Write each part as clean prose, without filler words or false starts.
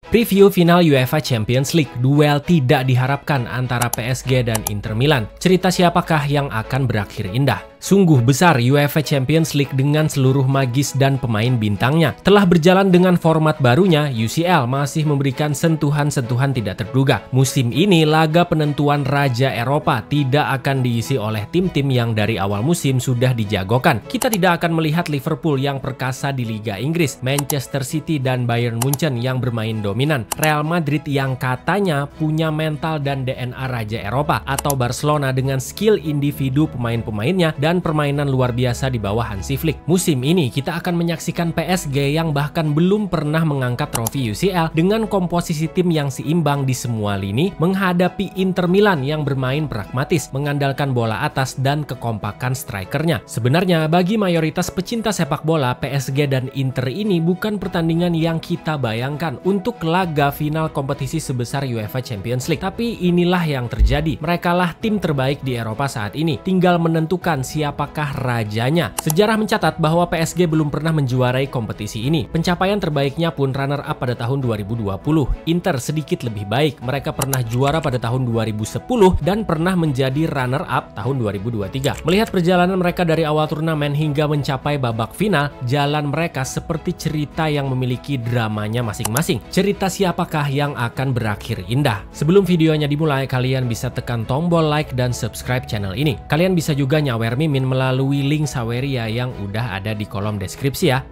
Preview final UEFA Champions League, duel tidak diharapkan antara PSG dan Inter Milan. Cerita siapakah yang akan berakhir indah? Sungguh besar UEFA Champions League dengan seluruh magis dan pemain bintangnya. Telah berjalan dengan format barunya, UCL masih memberikan sentuhan-sentuhan tidak terduga. Musim ini laga penentuan Raja Eropa tidak akan diisi oleh tim-tim yang dari awal musim sudah dijagokan. Kita tidak akan melihat Liverpool yang perkasa di Liga Inggris, Manchester City dan Bayern Munchen yang bermain dominan, Real Madrid yang katanya punya mental dan DNA Raja Eropa, atau Barcelona dengan skill individu pemain-pemainnya dan permainan luar biasa di bawah Hansi Flick. Musim ini kita akan menyaksikan PSG yang bahkan belum pernah mengangkat trofi UCL dengan komposisi tim yang seimbang di semua lini menghadapi Inter Milan yang bermain pragmatis, mengandalkan bola atas dan kekompakan strikernya. Sebenarnya bagi mayoritas pecinta sepak bola, PSG dan Inter ini bukan pertandingan yang kita bayangkan untuk laga final kompetisi sebesar UEFA Champions League. Tapi inilah yang terjadi. Merekalah tim terbaik di Eropa saat ini. Tinggal menentukan siapakah rajanya. Sejarah mencatat bahwa PSG belum pernah menjuarai kompetisi ini. Pencapaian terbaiknya pun runner up pada tahun 2020. Inter sedikit lebih baik. Mereka pernah juara pada tahun 2010 dan pernah menjadi runner up tahun 2023. Melihat perjalanan mereka dari awal turnamen hingga mencapai babak final, jalan mereka seperti cerita yang memiliki dramanya masing-masing. Cerita siapakah yang akan berakhir indah? Sebelum videonya dimulai, kalian bisa tekan tombol like dan subscribe channel ini. Kalian bisa juga nyawer Mimin melalui link Saweria yang udah ada di kolom deskripsi ya.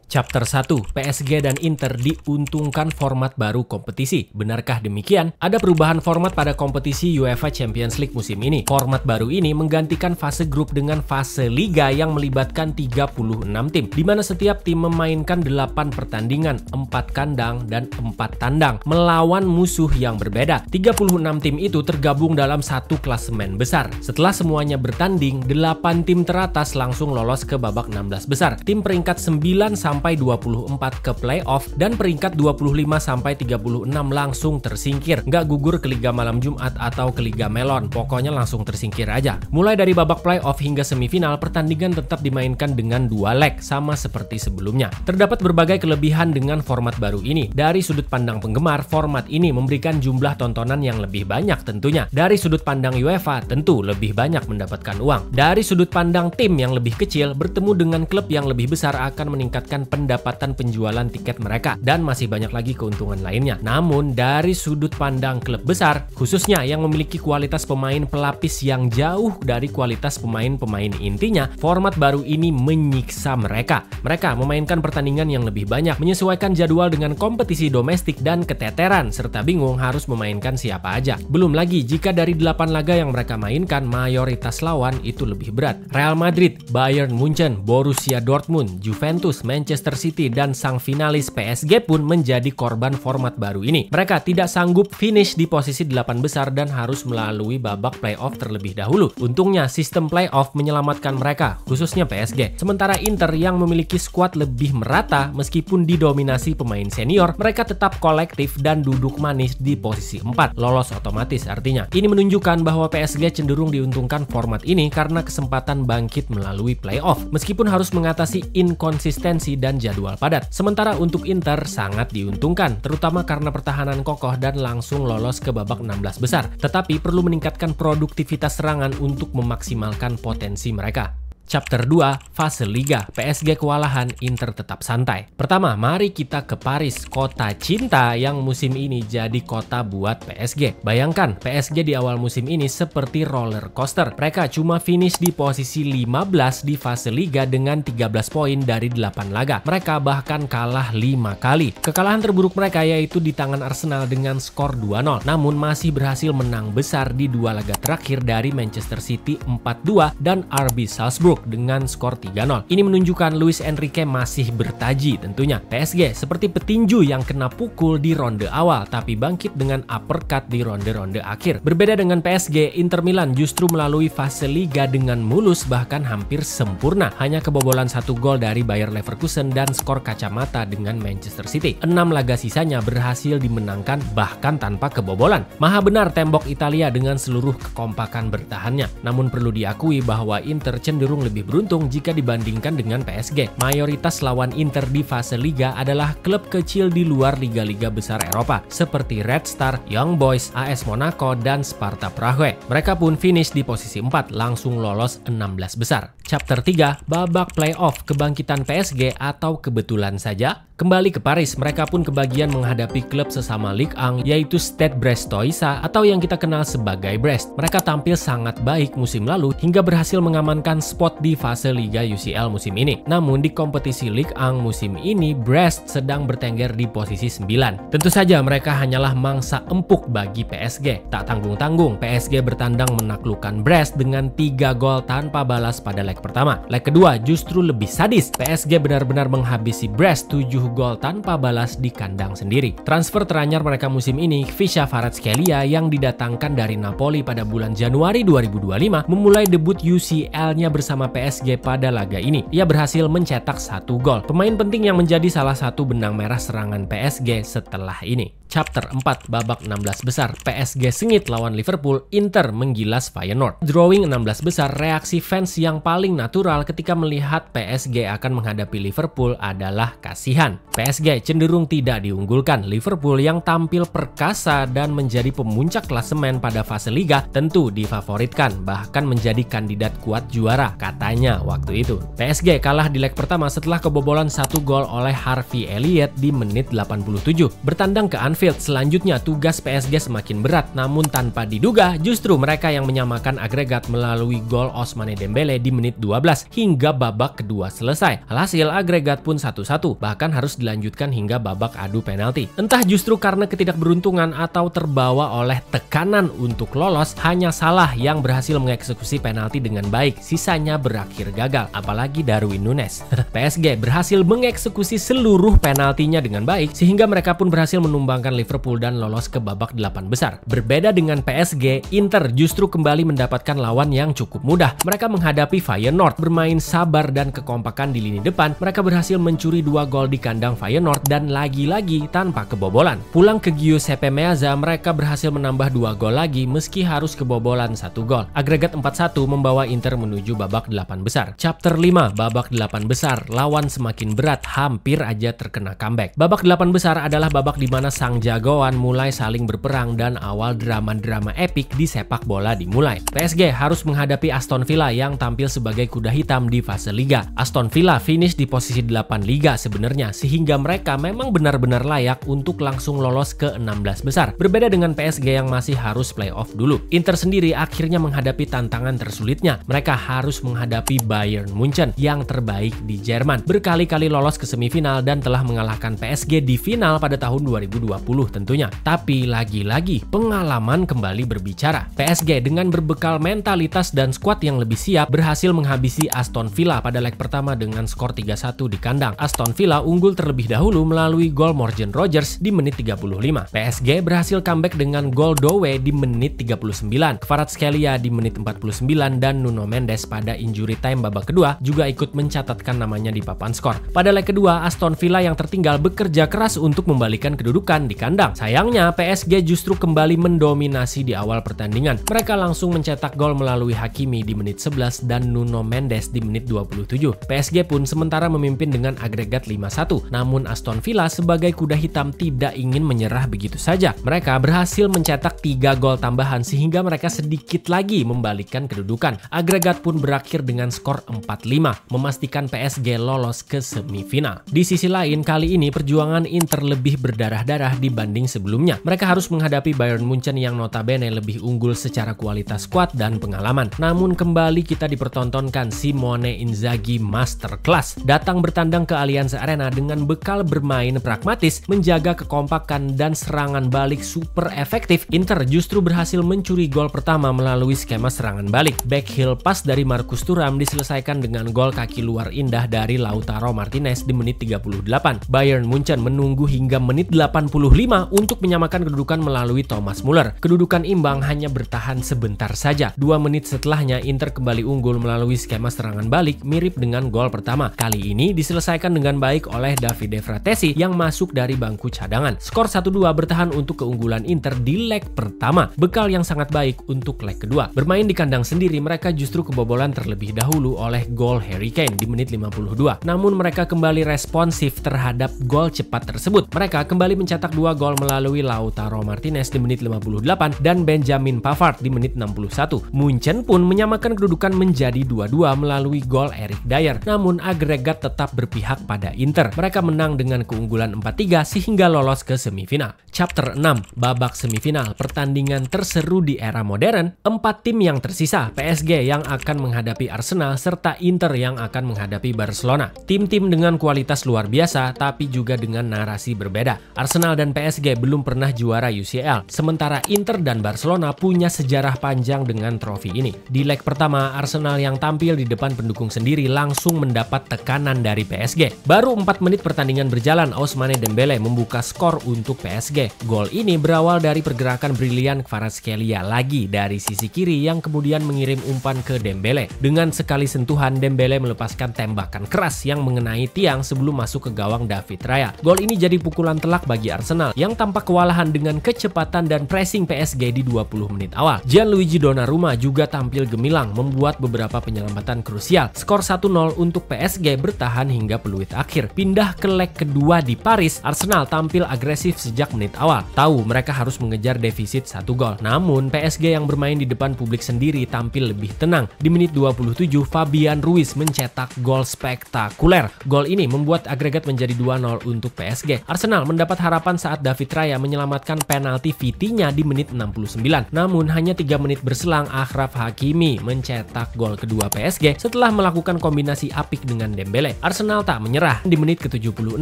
Chapter 1, PSG dan Inter diuntungkan format baru kompetisi. Benarkah demikian? Ada perubahan format pada kompetisi UEFA Champions League musim ini. Format baru ini menggantikan fase grup dengan fase liga yang melibatkan 36 tim, di mana setiap tim memainkan 8 pertandingan, 4 kandang dan 4 tandang, melawan musuh yang berbeda. 36 tim itu tergabung dalam satu klasemen besar. Setelah semuanya bertanding, 8 tim teratas langsung lolos ke babak 16 besar. Tim peringkat 9 sampai 24 ke playoff dan peringkat 25 sampai 36 langsung tersingkir. Nggak gugur ke Liga Malam Jumat atau ke Liga Melon, pokoknya langsung tersingkir aja. Mulai dari babak playoff hingga semifinal, pertandingan tetap dimainkan dengan 2 leg, sama seperti sebelumnya. Terdapat berbagai kelebihan dengan format baru ini. Dari sudut pandang penggemar, format ini memberikan jumlah tontonan yang lebih banyak tentunya. Dari sudut pandang UEFA, tentu lebih banyak mendapatkan uang. Dari sudut pandang tim yang lebih kecil, bertemu dengan klub yang lebih besar akan meningkatkan pendapatan penjualan tiket mereka, dan masih banyak lagi keuntungan lainnya. Namun dari sudut pandang klub besar, khususnya yang memiliki kualitas pemain pelapis yang jauh dari kualitas pemain-pemain intinya, format baru ini menyiksa mereka. Mereka memainkan pertandingan yang lebih banyak, menyesuaikan jadwal dengan kompetisi domestik dan keteteran, serta bingung harus memainkan siapa aja. Belum lagi jika dari 8 laga yang mereka mainkan, mayoritas lawan itu lebih berat. Real Madrid, Bayern Munchen, Borussia Dortmund, Juventus, Manchester City dan sang finalis PSG pun menjadi korban format baru ini. Mereka tidak sanggup finish di posisi 8 besar dan harus melalui babak playoff terlebih dahulu. Untungnya sistem playoff menyelamatkan mereka, khususnya PSG. Sementara Inter yang memiliki skuad lebih merata meskipun didominasi pemain senior, mereka tetap kolektif dan duduk manis di posisi 4, lolos otomatis artinya. Ini menunjukkan bahwa PSG cenderung diuntungkan format ini karena kesempatan bangkit melalui playoff, meskipun harus mengatasi inkonsistensi dan jadwal padat. Sementara untuk Inter sangat diuntungkan, terutama karena pertahanan kokoh dan langsung lolos ke babak 16 besar. Tetapi perlu meningkatkan produktivitas serangan untuk memaksimalkan potensi mereka. Chapter 2, fase liga. PSG kewalahan, Inter tetap santai. Pertama, mari kita ke Paris, kota cinta yang musim ini jadi kota buat PSG. Bayangkan, PSG di awal musim ini seperti roller coaster. Mereka cuma finish di posisi 15 di fase liga dengan 13 poin dari 8 laga. Mereka bahkan kalah 5 kali. Kekalahan terburuk mereka yaitu di tangan Arsenal dengan skor 2-0. Namun masih berhasil menang besar di 2 laga terakhir dari Manchester City 4-2 dan RB Salzburg dengan skor 3-0. Ini menunjukkan Luis Enrique masih bertaji tentunya. PSG seperti petinju yang kena pukul di ronde awal tapi bangkit dengan uppercut di ronde-ronde akhir. Berbeda dengan PSG, Inter Milan justru melalui fase liga dengan mulus bahkan hampir sempurna. Hanya kebobolan 1 gol dari Bayer Leverkusen dan skor kacamata dengan Manchester City. 6 laga sisanya berhasil dimenangkan bahkan tanpa kebobolan. Maha benar tembok Italia dengan seluruh kekompakan bertahannya. Namun perlu diakui bahwa Inter cenderung lebih beruntung jika dibandingkan dengan PSG. Mayoritas lawan Inter di fase Liga adalah klub kecil di luar liga-liga besar Eropa, seperti Red Star, Young Boys, AS Monaco, dan Sparta Prague. Mereka pun finish di posisi 4, langsung lolos 16 besar. Chapter 3, babak playoff, kebangkitan PSG atau kebetulan saja? Kembali ke Paris, mereka pun kebagian menghadapi klub sesama Ligue 1 yaitu Stade Brestoisa atau yang kita kenal sebagai Brest. Mereka tampil sangat baik musim lalu hingga berhasil mengamankan spot di fase Liga UCL musim ini. Namun di kompetisi Ligue 1 musim ini, Brest sedang bertengger di posisi 9. Tentu saja mereka hanyalah mangsa empuk bagi PSG. Tak tanggung-tanggung, PSG bertandang menaklukkan Brest dengan 3 gol tanpa balas pada leg pertama. Leg kedua justru lebih sadis. PSG benar-benar menghabisi Brest 7 gol tanpa balas di kandang sendiri. Transfer teranyar mereka musim ini, Visca Kvaratskhelia yang didatangkan dari Napoli pada bulan Januari 2025, memulai debut UCL-nya bersama PSG pada laga ini. Ia berhasil mencetak 1 gol. Pemain penting yang menjadi salah satu benang merah serangan PSG setelah ini. Chapter 4, babak 16 besar, PSG sengit lawan Liverpool, Inter menggilas Feyenoord. Drawing 16 besar, reaksi fans yang paling natural ketika melihat PSG akan menghadapi Liverpool adalah kasihan. PSG cenderung tidak diunggulkan. Liverpool yang tampil perkasa dan menjadi pemuncak klasemen pada fase Liga tentu difavoritkan, bahkan menjadi kandidat kuat juara katanya waktu itu. PSG kalah di leg pertama setelah kebobolan 1 gol oleh Harvey Elliott di menit 87. Bertandang ke Anfield, selanjutnya tugas PSG semakin berat, namun tanpa diduga justru mereka yang menyamakan agregat melalui gol Ousmane Dembele di menit 12 hingga babak kedua selesai. Alhasil agregat pun 1-1, bahkan harus dilanjutkan hingga babak adu penalti. Entah justru karena ketidakberuntungan atau terbawa oleh tekanan untuk lolos, hanya Salah yang berhasil mengeksekusi penalti dengan baik, sisanya berakhir gagal, apalagi Darwin Núñez. PSG berhasil mengeksekusi seluruh penaltinya dengan baik, sehingga mereka pun berhasil menumbangkan Liverpool dan lolos ke babak 8 besar. Berbeda dengan PSG, Inter justru kembali mendapatkan lawan yang cukup mudah. Mereka menghadapi Feyenoord, bermain sabar dan kekompakan di lini depan. Mereka berhasil mencuri 2 gol di kandang Feyenoord dan lagi-lagi tanpa kebobolan. Pulang ke Giuseppe Meazza, mereka berhasil menambah 2 gol lagi meski harus kebobolan 1 gol. Agregat 4-1 membawa Inter menuju babak 8 besar. Chapter 5, babak 8 besar, lawan semakin berat, hampir aja terkena comeback. Babak 8 besar adalah babak di mana sang jagoan mulai saling berperang dan awal drama-drama epik di sepak bola dimulai. PSG harus menghadapi Aston Villa yang tampil sebagai kuda hitam di fase Liga. Aston Villa finish di posisi 8 Liga sebenarnya, sehingga mereka memang benar-benar layak untuk langsung lolos ke 16 besar. Berbeda dengan PSG yang masih harus playoff dulu. Inter sendiri akhirnya menghadapi tantangan tersulitnya. Mereka harus menghadapi Bayern Munchen yang terbaik di Jerman. Berkali-kali lolos ke semifinal dan telah mengalahkan PSG di final pada tahun 2020 tentunya. Tapi lagi-lagi pengalaman kembali berbicara. PSG dengan berbekal mentalitas dan skuad yang lebih siap berhasil menghabisi Aston Villa pada leg pertama dengan skor 3-1 di kandang. Aston Villa unggul terlebih dahulu melalui gol Morgan Rogers di menit 35. PSG berhasil comeback dengan gol Doué di menit 39, Kvaratskhelia di menit 49 dan Nuno Mendes pada injury time babak kedua juga ikut mencatatkan namanya di papan skor. Pada leg kedua, Aston Villa yang tertinggal bekerja keras untuk membalikan kedudukan di kandang. Sayangnya PSG justru kembali mendominasi di awal pertandingan. Mereka langsung mencetak gol melalui Hakimi di menit 11 dan Nuno Mendes di menit 27. PSG pun sementara memimpin dengan agregat 5-1. Namun Aston Villa sebagai kuda hitam tidak ingin menyerah begitu saja. Mereka berhasil mencetak 3 gol tambahan sehingga mereka sedikit lagi membalikkan kedudukan. Agregat pun berakhir dengan skor 4-5, memastikan PSG lolos ke semifinal. Di sisi lain, kali ini perjuangan Inter lebih berdarah-darah dibanding sebelumnya. Mereka harus menghadapi Bayern Munchen yang notabene lebih unggul secara kualitas skuad dan pengalaman. Namun kembali kita dipertontonkan Simone Inzaghi masterclass. Datang bertandang ke Allianz Arena dengan bekal bermain pragmatis, menjaga kekompakan dan serangan balik super efektif. Inter justru berhasil mencuri gol pertama melalui skema serangan balik. Backheel pass dari Marcus Thuram diselesaikan dengan gol kaki luar indah dari Lautaro Martinez di menit 38. Bayern Munchen menunggu hingga menit 85 untuk menyamakan kedudukan melalui Thomas Muller. Kedudukan imbang hanya bertahan sebentar saja. 2 menit setelahnya Inter kembali unggul melalui melalui skema serangan balik mirip dengan gol pertama. Kali ini diselesaikan dengan baik oleh Davide Fratesi yang masuk dari bangku cadangan. Skor 1-2 bertahan untuk keunggulan Inter di leg pertama, bekal yang sangat baik untuk leg kedua. Bermain di kandang sendiri, mereka justru kebobolan terlebih dahulu oleh gol Harry Kane di menit 52. Namun mereka kembali responsif terhadap gol cepat tersebut. Mereka kembali mencetak 2 gol melalui Lautaro Martinez di menit 58 dan Benjamin Pavard di menit 61. Munchen pun menyamakan kedudukan menjadi 2-2 melalui gol Eric Dier. Namun agregat tetap berpihak pada Inter. Mereka menang dengan keunggulan 4-3 sehingga lolos ke semifinal. Chapter 6, babak semifinal, pertandingan terseru di era modern. 4 tim yang tersisa, PSG yang akan menghadapi Arsenal serta Inter yang akan menghadapi Barcelona. Tim-tim dengan kualitas luar biasa tapi juga dengan narasi berbeda. Arsenal dan PSG belum pernah juara UCL, sementara Inter dan Barcelona punya sejarah panjang dengan trofi ini. Di leg pertama, Arsenal yang tampil di depan pendukung sendiri langsung mendapat tekanan dari PSG. Baru 4 menit pertandingan berjalan, Ousmane Dembele membuka skor untuk PSG. Gol ini berawal dari pergerakan brilian Kvaratskhelia lagi dari sisi kiri yang kemudian mengirim umpan ke Dembele. Dengan sekali sentuhan, Dembele melepaskan tembakan keras yang mengenai tiang sebelum masuk ke gawang David Raya. Gol ini jadi pukulan telak bagi Arsenal yang tampak kewalahan dengan kecepatan dan pressing PSG di 20 menit awal. Gianluigi Donnarumma juga tampil gemilang membuat beberapa penyelamatan krusial. Skor 1-0 untuk PSG bertahan hingga peluit akhir. Pindah ke leg kedua di Paris, Arsenal tampil agresif sejak menit awal. Tahu mereka harus mengejar defisit 1 gol. Namun PSG yang bermain di depan publik sendiri tampil lebih tenang. Di menit 27, Fabian Ruiz mencetak gol spektakuler. Gol ini membuat agregat menjadi 2-0 untuk PSG. Arsenal mendapat harapan saat David Raya menyelamatkan penalti Vitinha di menit 69. Namun hanya 3 menit berselang, Achraf Hakimi mencetak gol kedua PSG setelah melakukan kombinasi apik dengan Dembele. Arsenal tak menyerah. Di menit ke-76,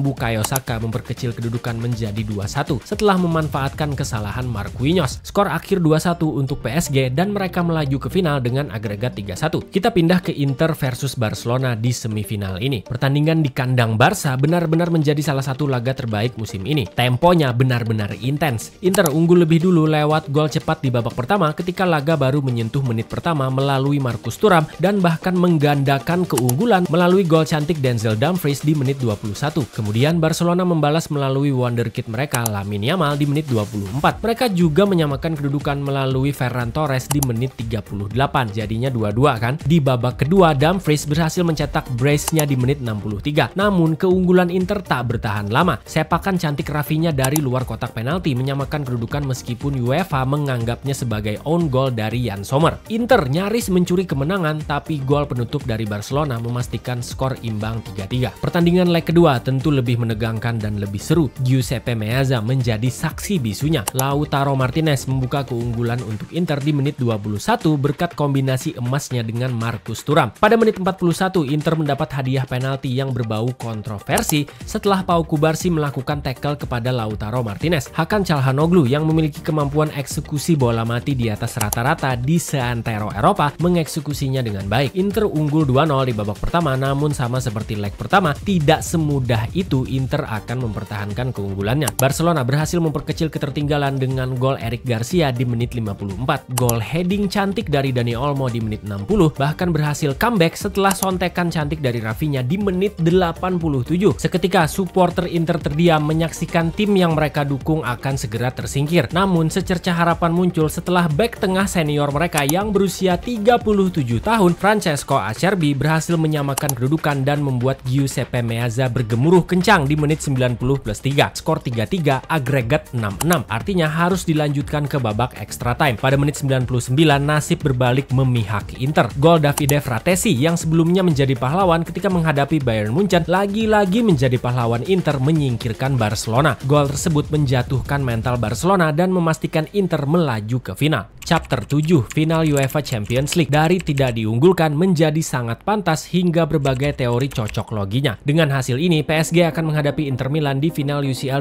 Bukayo Saka memperkecil kedudukan menjadi 2-1 setelah memanfaatkan kesalahan Marquinhos. Skor akhir 2-1 untuk PSG dan mereka melaju ke final dengan agregat 3-1. Kita pindah ke Inter versus Barcelona di semifinal ini. Pertandingan di kandang Barca benar-benar menjadi salah satu laga terbaik musim ini. Temponya benar-benar intens. Inter unggul lebih dulu lewat gol cepat di babak pertama ketika laga baru menyentuh menit pertama melalui Marcus Thuram dan bahkan menggandakan keunggulan melalui gol cantik Denzel Dumfries di menit 21. Kemudian Barcelona membalas melalui wonderkid mereka Lamine Yamal di menit 24. Mereka juga menyamakan kedudukan melalui Ferran Torres di menit 38. Jadinya 2-2 kan. Di babak kedua, Dumfries berhasil mencetak brace-nya di menit 63. Namun keunggulan Inter tak bertahan lama. Sepakan cantik Rafinha dari luar kotak penalti menyamakan kedudukan meskipun UEFA menganggapnya sebagai own goal dari Jan Sommer. Inter nyaris mencuri kemenangan tapi gol penutup dari Barcelona memastikan skor imbang 3-3. Pertandingan leg kedua tentu lebih menegangkan dan lebih seru. Giuseppe Meazza menjadi saksi bisunya. Lautaro Martinez membuka keunggulan untuk Inter di menit 21 berkat kombinasi emasnya dengan Marcus Thuram. Pada menit 41, Inter mendapat hadiah penalti yang berbau kontroversi setelah Pau Kubarsi melakukan tackle kepada Lautaro Martinez. Hakan Calhanoglu yang memiliki kemampuan eksekusi bola mati di atas rata-rata di seantero Eropa mengeksekusinya dengan baik. Inter unggul 2-0 di babak pertama, namun sama seperti leg pertama, tidak semudah itu Inter akan mempertahankan keunggulannya. Barcelona berhasil memperkecil ketertinggalan dengan gol Eric Garcia di menit 54. Gol heading cantik dari Dani Olmo di menit 60 bahkan berhasil comeback setelah sontekan cantik dari Rafinha di menit 87. Seketika supporter Inter terdiam menyaksikan tim yang mereka dukung akan segera tersingkir. Namun secercah harapan muncul setelah bek tengah senior mereka yang berusia 37 tahun, Francesco Acerbi, berhasil menyamakan kedudukan dan membuat Giuseppe Meazza bergemuruh kencang di menit 90+3. Skor 3-3, agregat 6-6. Artinya harus dilanjutkan ke babak extra time. Pada menit 99, nasib berbalik memihak Inter. Gol Davide Fratesi yang sebelumnya menjadi pahlawan ketika menghadapi Bayern Munchen lagi-lagi menjadi pahlawan Inter menyingkirkan Barcelona. Gol tersebut menjatuhkan mental Barcelona dan memastikan Inter melaju ke final. Chapter 7, final UEFA Champions League. Dari tidak diunggulkan menjadi sangat pantas hingga berbagai teori cocok loginya. Dengan hasil ini, PSG akan menghadapi Inter Milan di final UCL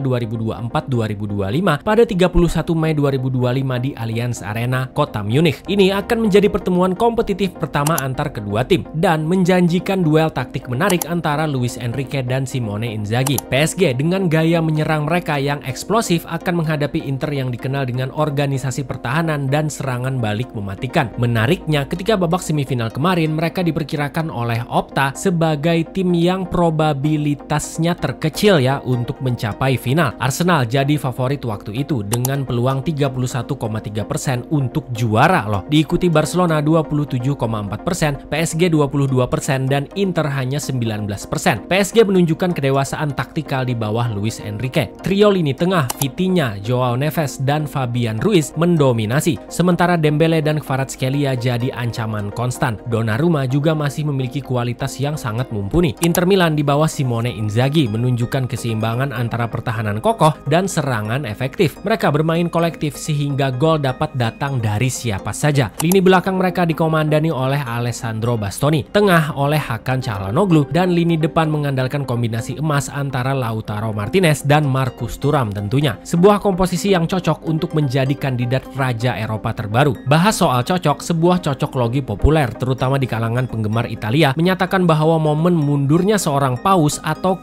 2024-2025 pada 31 Mei 2025 di Allianz Arena, kota Munich. Ini akan menjadi pertemuan kompetitif pertama antar kedua tim dan menjanjikan duel taktik menarik antara Luis Enrique dan Simone Inzaghi. PSG dengan gaya menyerang mereka yang eksplosif akan menghadapi Inter yang dikenal dengan organisasi pertahanan dan serangan balik mematikan. Menariknya, ketika babak semifinal kemarin, mereka diperkirakan oleh Opta sebagai tim yang probabilitasnya terkecil ya untuk mencapai final. Arsenal jadi favorit waktu itu dengan peluang 31,3% untuk juara loh. Diikuti Barcelona 27,4%, PSG 22% dan Inter hanya 19%. PSG menunjukkan kedewasaan taktikal di bawah Luis Enrique. Trio lini tengah Vitinha, Joao Neves dan Fabian Ruiz mendominasi, sementara Dembele dan Kvaratskhelia jadi ancaman konstan. Donnarumma juga masih memiliki kualitas yang sangat mumpuni. Inter Milan di bawah Simone Inzaghi menunjukkan keseimbangan antara pertahanan kokoh dan serangan efektif. Mereka bermain kolektif sehingga gol dapat datang dari siapa saja. Lini belakang mereka dikomandani oleh Alessandro Bastoni, tengah oleh Hakan Çalhanoğlu, dan lini depan mengandalkan kombinasi emas antara Lautaro Martinez dan Marcus Thuram tentunya. Sebuah komposisi yang cocok untuk menjadi kandidat Raja Eropa terbaru. Bahas soal cocok, sebuah cocoklogi populer terutama di kalangan penggemar Italia menyatakan bahwa momen mundurnya seorang paus atau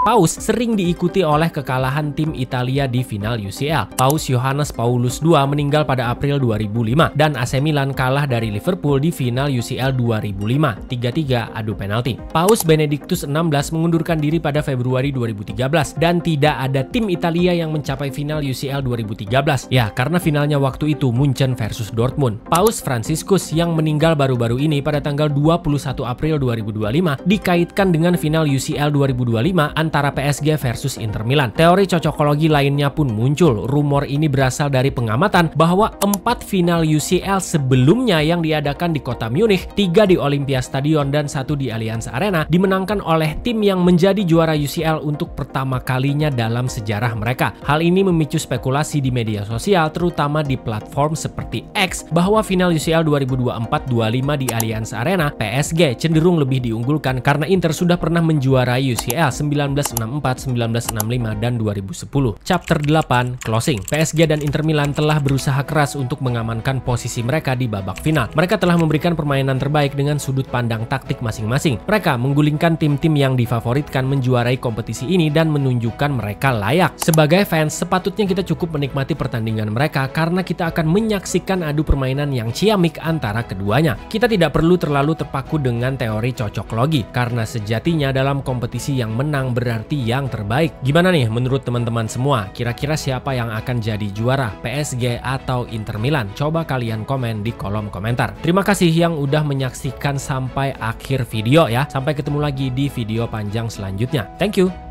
Paus sering diikuti oleh kekalahan tim Italia di final UCL. Paus Yohanes Paulus II meninggal pada April 2005 dan AC Milan kalah dari Liverpool di final UCL 2005, 3-3 adu penalti. Paus Benedictus XVI mengundurkan diri pada Februari 2013 dan tidak ada tim Italia yang mencapai final UCL 2013. Ya, karena finalnya waktu itu Munchen versus Dortmund. Paus Franciscus yang meninggal baru-baru ini pada tanggal 21 April 2025 dikaitkan dengan final UCL 2025 antara PSG versus Inter Milan. Teori cocokologi lainnya pun muncul. Rumor ini berasal dari pengamatan bahwa 4 final UCL sebelumnya yang diadakan di kota Munich, 3 di Olympia Stadion dan 1 di Allianz Arena, dimenangkan oleh tim yang menjadi juara UCL untuk pertama kalinya dalam sejarah mereka. Hal ini memicu spekulasi di media sosial, terutama di platform seperti X, bahwa final UCL 2024-25 di Allianz Arena, PSG cenderung lebih diunggulkan karena Inter sudah pernah menjuarai UCL 1964, 1965, dan 2010. Chapter 8, Closing. PSG dan Inter Milan telah berusaha keras untuk mengamankan posisi mereka di babak final. Mereka telah memberikan permainan terbaik dengan sudut pandang taktik masing-masing. Mereka menggulingkan tim-tim yang difavoritkan menjuarai kompetisi ini dan menunjukkan mereka layak. Sebagai fans, sepatutnya kita cukup menikmati pertandingan mereka karena kita akan menyaksikan adu permainan yang ciamik antara keduanya. Kita tidak perlu terlalu terpaku dengan teori cocoklogi karena sejatinya dalam kompetisi yang menang berarti yang terbaik. Gimana nih menurut teman-teman semua? Kira-kira siapa yang akan jadi juara, PSG atau Inter Milan? Coba kalian komen di kolom komentar. Terima kasih yang udah menyaksikan sampai akhir video ya. Sampai ketemu lagi di video panjang selanjutnya. Thank you.